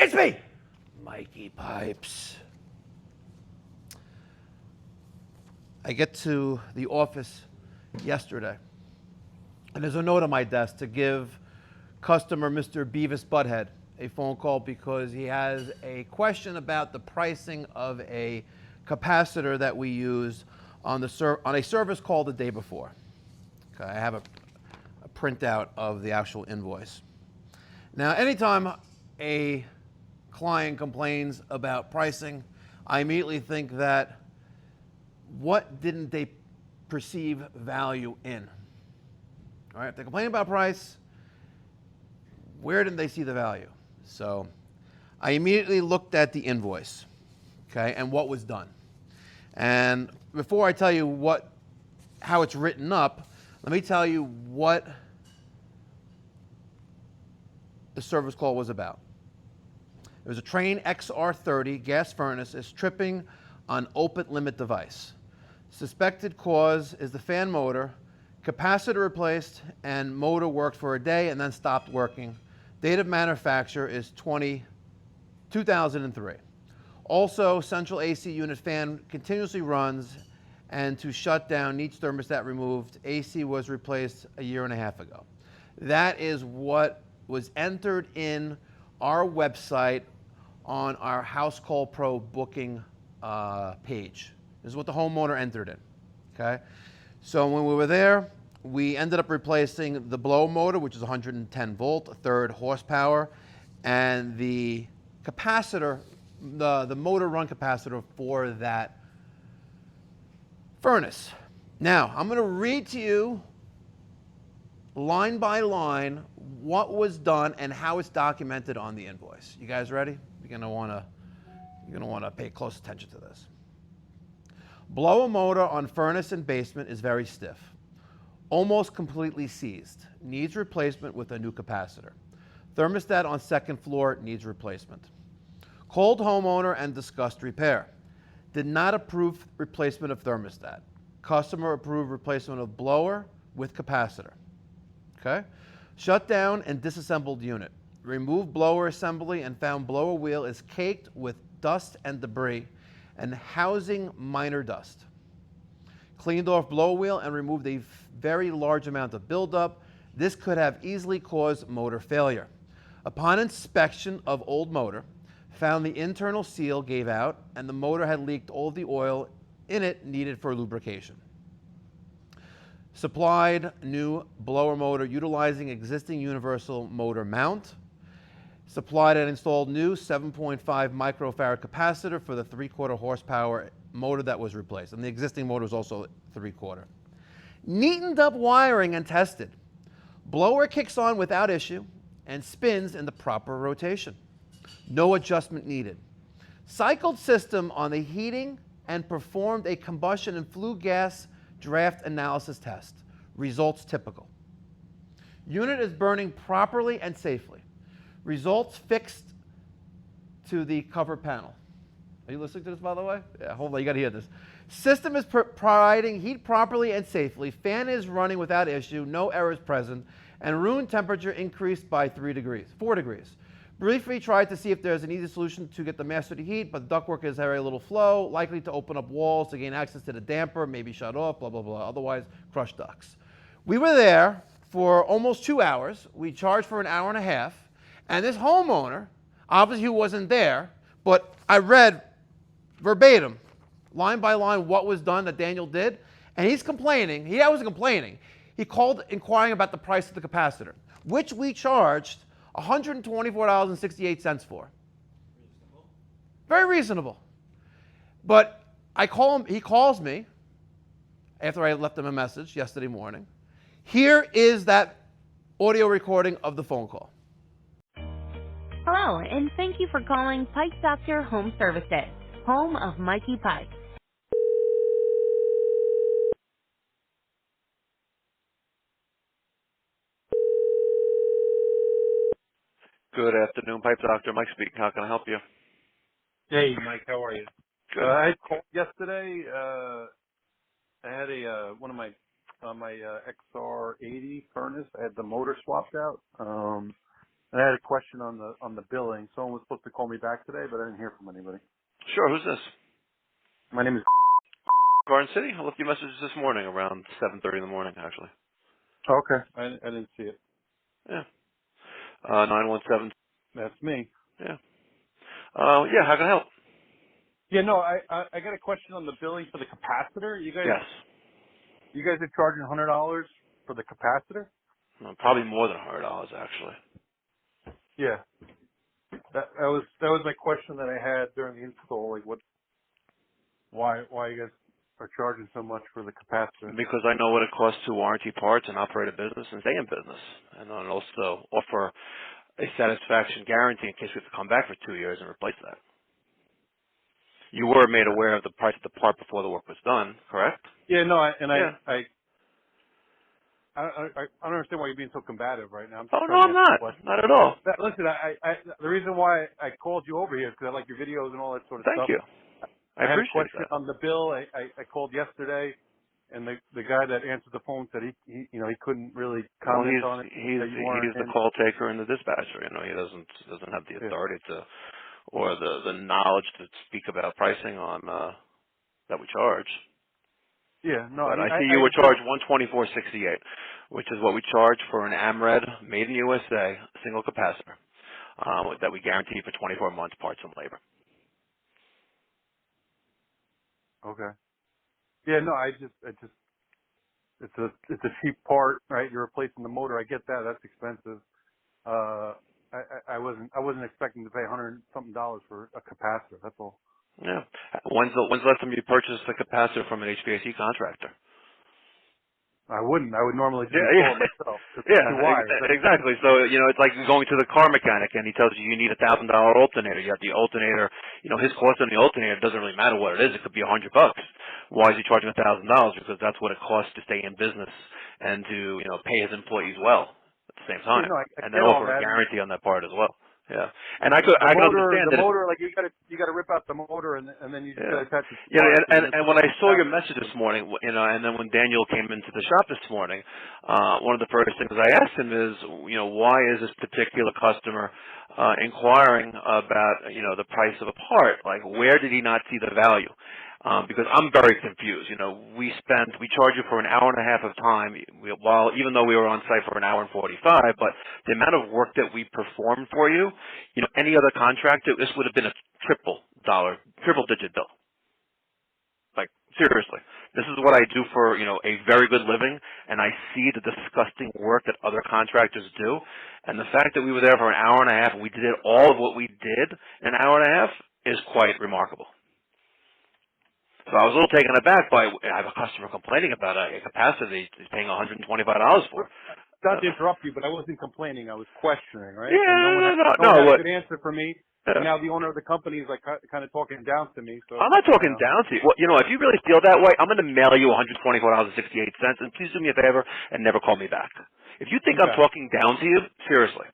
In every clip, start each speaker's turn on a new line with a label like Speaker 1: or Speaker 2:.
Speaker 1: It's me, Mikey Pipes. I get to the office yesterday, and there's a note on my desk to give customer Mr. Beavis Butthead a phone call because he has a question about the pricing of a capacitor that we use on a service call the day before. Okay, I have a printout of the actual invoice. Now, anytime a client complains about pricing, I immediately think that what didn't they perceive value in? All right, if they're complaining about price, where didn't they see the value? So I immediately looked at the invoice, okay, and what was done. And before I tell you how it's written up, let me tell you what the service call was about. It was a Trane XR80 gas furnace is tripping on open limit device. Suspected cause is the fan motor. Capacitor replaced and motor worked for a day and then stopped working. Date of manufacture is 2003. Also, central AC unit fan continuously runs, and to shut down needs thermostat removed. AC was replaced a year and a half ago. That is what was entered in our website on our House Call Pro booking page. This is what the homeowner entered in, okay? So when we were there, we ended up replacing the blow motor, which is 110 volt, a third horsepower, and the capacitor, the motor run capacitor for that furnace. Now, I'm going to read to you line by line what was done and how it's documented on the invoice. You guys ready? You're going to want to pay close attention to this. Blower motor on furnace and basement is very stiff. Almost completely seized. Needs replacement with a new capacitor. Thermostat on second floor needs replacement. Called homeowner and discussed repair. Did not approve replacement of thermostat. Customer approved replacement of blower with capacitor. Okay? Shut down and disassembled unit. Removed blower assembly and found blower wheel is caked with dust and debris and housing minor dust. Cleaned off blower wheel and removed a very large amount of buildup. This could have easily caused motor failure. Upon inspection of old motor, found the internal seal gave out and the motor had leaked all the oil in it needed for lubrication. Supplied new blower motor utilizing existing universal motor mount. Supplied and installed new 7.5 microfarad capacitor for the 3/4 horsepower motor that was replaced. And the existing motor was also 3/4. Neatened up wiring and tested. Blower kicks on without issue and spins in the proper rotation. No adjustment needed. Cycled system on the heating and performed a combustion and flue gas draft analysis test. Results typical. Unit is burning properly and safely. Results fixed to the cover panel. Are you listening to this, by the way? Yeah, hold on, you got to hear this. System is providing heat properly and safely. Fan is running without issue, no errors present, and room temperature increased by 4 degrees. Briefly tried to see if there's an easy solution to get the master to heat, but the ductwork is very little flow, likely to open up walls to gain access to the damper, maybe shut off, blah, blah, blah. Otherwise, crushed ducts. We were there for almost 2 hours. We charged for an hour and a half. And this homeowner, obviously who wasn't there, but I read verbatim, line by line, what was done that Daniel did. And he's complaining. He wasn't complaining. He called inquiring about the price of the capacitor, which we charged $124.68 for. Reasonable. Very reasonable. But I call him, he calls me after I left him a message yesterday morning. Here is that audio recording of the phone call.
Speaker 2: Hello, and thank you for calling Pipe Doctor Home Services, home of Mikey Pipes.
Speaker 3: Good afternoon, Pipe Doctor. Mike speaking. How can I help you?
Speaker 4: Hey, Mike, how are you?
Speaker 3: Good.
Speaker 4: I had called yesterday. I had one of my XR80 furnace. I had the motor swapped out. And I had a question on the billing. Someone was supposed to call me back today, but I didn't hear from anybody.
Speaker 3: Sure, who's this?
Speaker 4: My name is.
Speaker 3: Garden City? I left you a message this morning around 7:30 in the morning, actually.
Speaker 4: Okay. I didn't see it.
Speaker 3: Yeah. 917.
Speaker 4: That's me.
Speaker 3: Yeah. Yeah, how can I help?
Speaker 4: Yeah, no, I got a question on the billing for the capacitor. You guys
Speaker 3: Yes.
Speaker 4: are charging $100 for the capacitor?
Speaker 3: Well, probably more than $100, actually.
Speaker 4: Yeah. That was my question that I had during the install. Like, why you guys are charging so much for the capacitor?
Speaker 3: Because I know what it costs to warranty parts and operate a business and stay in business. And then also offer a satisfaction guarantee in case we have to come back for 2 years and replace that. You were made aware of the price of the part before the work was done, correct?
Speaker 4: Yeah, no,
Speaker 3: Yeah.
Speaker 4: I don't understand why you're being so combative right now. I'm just
Speaker 3: Oh, no,
Speaker 4: trying to
Speaker 3: I'm
Speaker 4: ask a
Speaker 3: not.
Speaker 4: question.
Speaker 3: Not at all.
Speaker 4: Listen, the reason why I called you over here is because I like your videos and all that sort of
Speaker 3: Thank
Speaker 4: stuff.
Speaker 3: you. I
Speaker 4: I had a
Speaker 3: appreciate
Speaker 4: question
Speaker 3: that.
Speaker 4: on the bill. I called yesterday, and the guy that answered the phone said he couldn't really
Speaker 3: Well,
Speaker 4: comment on it.
Speaker 3: he's
Speaker 4: That you weren't
Speaker 3: the
Speaker 4: in.
Speaker 3: call taker and the dispatcher. You know, he doesn't have the
Speaker 4: Yeah.
Speaker 3: authority to or the knowledge to speak about pricing on that we charge.
Speaker 4: Yeah. No, I
Speaker 3: But
Speaker 4: mean,
Speaker 3: I see you were charged $124.68, which is what we charge for an AMRED made in USA single capacitor that we guarantee for 24 months parts and labor.
Speaker 4: Okay. Yeah. No, it's a cheap part, right? You're replacing the motor. I get that. That's expensive. I wasn't expecting to pay $100 something for a capacitor. That's all.
Speaker 3: Yeah. When's the last time you purchased a capacitor from an HVAC contractor?
Speaker 4: I wouldn't. I would normally just
Speaker 3: Yeah,
Speaker 4: install it myself. Just
Speaker 3: yeah,
Speaker 4: two wires.
Speaker 3: exactly. So, you know, it's like going to the car mechanic and he tells you need a $1,000 alternator. You have the alternator, you know, his cost on the alternator doesn't really matter what it is. It could be $100. Why is he charging $1,000? Because that's what it costs to stay in business and to, you know, pay his employees well at the same
Speaker 4: Yeah,
Speaker 3: time.
Speaker 4: no, I
Speaker 3: And then
Speaker 4: get all
Speaker 3: offer a
Speaker 4: that.
Speaker 3: guarantee on that part as well. Yeah. And I could
Speaker 4: The
Speaker 3: understand that.
Speaker 4: motor, like you gotta rip out the motor and then you just gotta attach the
Speaker 3: Yeah,
Speaker 4: wires.
Speaker 3: and when I saw your message this morning, you know, and then when Daniel came into the shop this morning, one of the first things I asked him is, you know, why is this particular customer inquiring about, you know, the price of a part? Like, where did he not see the value? Because I'm very confused. You know, we charge you for an hour and a half of time, even though we were on site for an hour and 45, but the amount of work that we performed for you, you know, any other contractor, this would have been a triple digit bill. Like, seriously. This is what I do for, you know, a very good living, and I see the disgusting work that other contractors do, and the fact that we were there for an hour and a half and we did all of what we did in an hour and a half is quite remarkable. So I was a little taken aback by I have a customer complaining about a capacitor he's paying $125 for.
Speaker 4: Not to interrupt you, but I wasn't complaining. I was questioning, right?
Speaker 3: Yeah,
Speaker 4: and no one had a good answer for me.
Speaker 3: Yeah.
Speaker 4: And now the owner of the company is like kind of talking down to me. So
Speaker 3: I'm not talking down to you. Well, you know, if you really feel that way, I'm going to mail you $124.68, and please do me a favor and never call me back. If you think I'm talking down to you, seriously,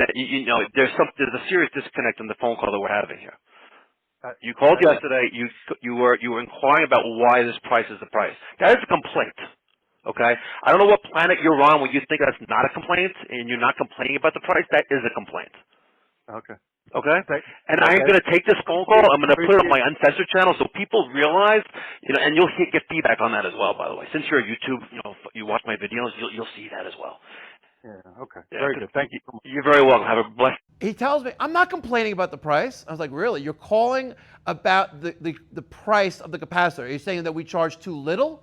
Speaker 3: that you know there's a serious disconnect in the phone call that we're having here. You called yesterday. You were inquiring about why this price is the price. That is a complaint. Okay? I don't know what planet you're on when you think that's not a complaint and you're not complaining about the price. That is a complaint.
Speaker 4: Okay.
Speaker 3: Okay? And I'm going to take this phone call. I'm going to put it on my Uncensored channel so people realize, you know, and you'll get feedback on that as well, by the way. Since you're a YouTube, you know, you watch my videos, you'll see that as well.
Speaker 4: Yeah, okay.
Speaker 3: Yeah,
Speaker 4: very good. Thank you so much.
Speaker 3: You're very welcome. Have a blessed.
Speaker 1: He tells me, I'm not complaining about the price. I was like, really? You're calling about the price of the capacitor. Are you saying that we charge too little?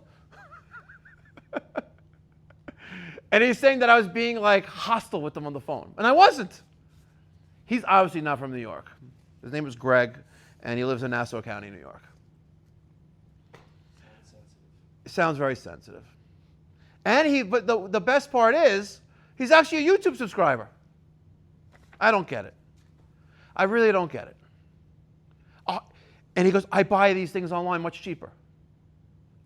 Speaker 1: And he's saying that I was being like hostile with him on the phone. And I wasn't. He's obviously not from New York. His name is Greg, and he lives in Nassau County, New York. It sounds very sensitive. And but the best part is, he's actually a YouTube subscriber. I don't get it. I really don't get it. And he goes, I buy these things online much cheaper.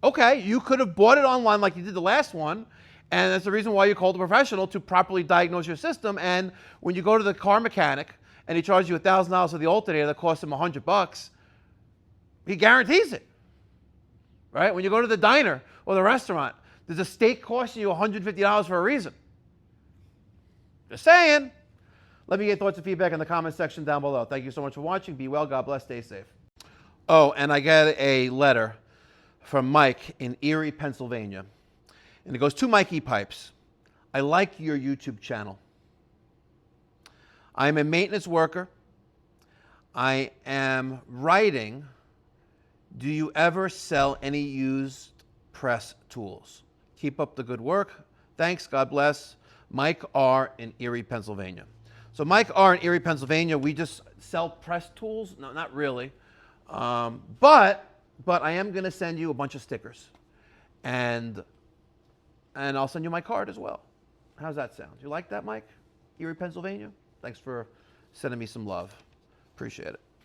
Speaker 1: Okay, you could have bought it online like you did the last one, and that's the reason why you called a professional to properly diagnose your system. And when you go to the car mechanic and he charges you $1,000 for the alternator that costs him $100, he guarantees it. Right? When you go to the diner or the restaurant, there's a steak costing you $150 for a reason. Just saying. Let me get thoughts and feedback in the comment section down below. Thank you so much for watching. Be well. God bless. Stay safe. Oh, and I got a letter from Mike in Erie, Pennsylvania. And it goes, to Mikey Pipes. I like your YouTube channel. I am a maintenance worker. I am writing. Do you ever sell any used press tools? Keep up the good work. Thanks. God bless. Mike R. in Erie, Pennsylvania. So Mike R. in Erie, Pennsylvania, we just sell press tools? No, not really. But I am going to send you a bunch of stickers. And I'll send you my card as well. How's that sound? You like that, Mike? Erie, Pennsylvania? Thanks for sending me some love. Appreciate it.